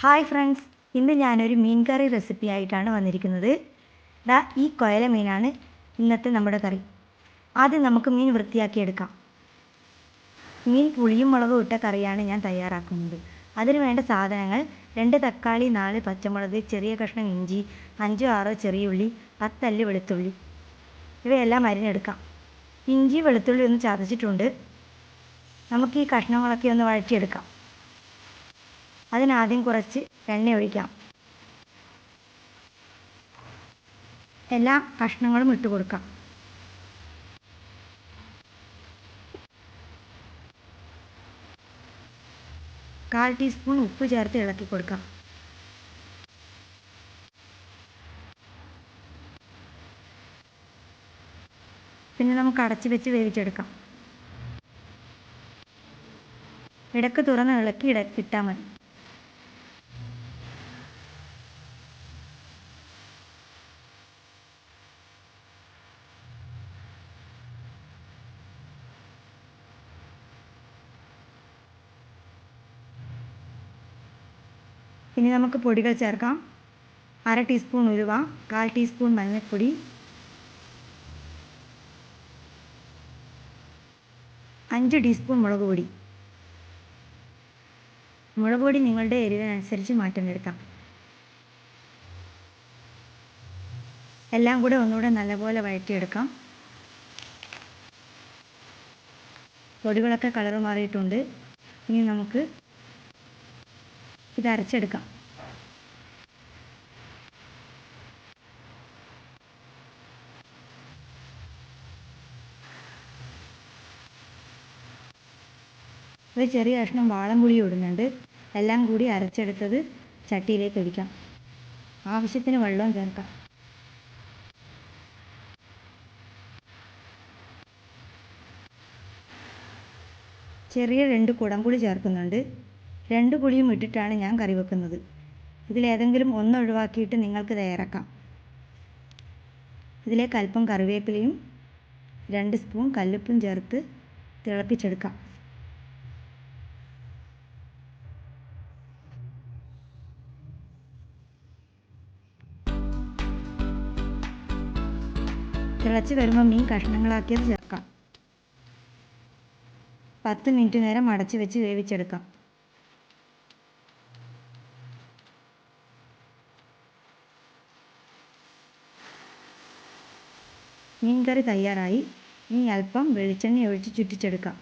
Hi friends, ഇന്ന് ഞാനൊരു മീൻ കറി recipe ആയിട്ടാണ് വന്നിരിക്കുന്നത്. ഈ കൊയല മീനാണ് ഇന്നത്തെ നമ്മുടെ കറി. ആദ്യം നമുക്ക് മീൻ വൃത്തിയാക്കിയെടുക്കാം. മീൻ പുളിയും മുളകും ഇട്ട കറിയാണ് ഞാൻ തയ്യാറാക്കുന്നത്. അതിന് വേണ്ട സാധനങ്ങൾ: 2 തക്കാളി, 4 പച്ചമുളക്, ചെറിയ കഷ്ണം ഇഞ്ചി, 5-6 ചെറിയ ഉള്ളി, 10 അല്ലി വെളുത്തുള്ളി. ഇവയെല്ലാം അരിഞ്ഞെടുക്കാം. ഇഞ്ചി വെളുത്തുള്ളി ഒന്ന് ചതച്ചിട്ടുണ്ട്. നമുക്ക് ഈ കഷ്ണങ്ങളൊക്കെ ഒന്ന് വഴറ്റിയെടുക്കാം. അതിനാദ്യം കുറച്ച് എണ്ണ ഒഴിക്കാം. എല്ലാ കഷ്ണങ്ങളും ഇട്ട് കൊടുക്കാം. കാൽ ടീസ്പൂൺ ഉപ്പ് ചേർത്ത് ഇളക്കി കൊടുക്കാം. പിന്നെ നമുക്ക് അടച്ചു വെച്ച് വേവിച്ചെടുക്കാം. ഇടയ്ക്ക് തുറന്ന് ഇളക്കി ഇട്ടാൽ മതി. ഇനി നമുക്ക് പൊടികൾ ചേർക്കാം. 1/2 ടീസ്പൂൺ ഉലുവ, 1/4 ടീസ്പൂൺ മഞ്ഞൾപ്പൊടി, 5 ടീസ്പൂൺ മുളക് പൊടി. മുളക് പൊടി നിങ്ങളുടെ എരിവിനനുസരിച്ച് മാറ്റം വരുത്താം. എല്ലാം കൂടെ ഒന്നുകൂടെ നല്ലപോലെ വഴറ്റിയെടുക്കാം. പൊടികളൊക്കെ കളർ മാറിയിട്ടുണ്ട്. ഇനി നമുക്ക് ഇത് അരച്ചെടുക്കാം. ഒരു ചെറിയ കഷ്ണം വാളംപുളി ഇടുന്നുണ്ട്. എല്ലാം കൂടി അരച്ചെടുത്തത് ചട്ടിയിലേക്ക് ഒഴിക്കാം. ആവശ്യത്തിന് വെള്ളം ചേർക്കാം. ചെറിയ 2 കുടംപുളി ചേർക്കുന്നുണ്ട്. 2 പുളിയും ഇട്ടിട്ടാണ് ഞാൻ കറി വെക്കുന്നത്. ഇതിലേതെങ്കിലും ഒന്ന് ഒഴിവാക്കിയിട്ട് നിങ്ങൾക്ക് തയ്യാറാക്കാം. ഇതിലേക്ക് അല്പം കറിവേപ്പിലയും 2 സ്പൂൺ കല്ലുപ്പും ചേർത്ത് തിളപ്പിച്ചെടുക്കാം. തിളച്ച് വരുമ്പോൾ മീൻ കഷ്ണങ്ങളാക്കിയത് ചേർക്കാം. 10 മിനിറ്റ് നേരം അടച്ചു വെച്ച് വേവിച്ചെടുക്കാം. മീൻ കറി തയ്യാറായി. ഇനി അല്പം വെളിച്ചെണ്ണ ഒഴിച്ച് ചുറ്റിച്ചെടുക്കാം.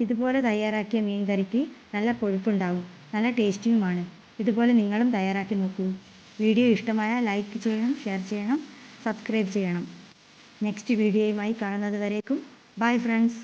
ഇതുപോലെ തയ്യാറാക്കിയ മീൻ കറിക്ക് നല്ല കൊഴുപ്പുണ്ടാകും, നല്ല ടേസ്റ്റിയുമാണ്. ഇതുപോലെ നിങ്ങളും തയ്യാറാക്കി നോക്കൂ. വീഡിയോ ഇഷ്ടമായാൽ ലൈക്ക് ചെയ്യണം, ഷെയർ ചെയ്യണം, സബ്സ്ക്രൈബ് ചെയ്യണം. നെക്സ്റ്റ് വീഡിയോയുമായി കാണുന്നത് വരേക്കും ബൈ ഫ്രണ്ട്സ്.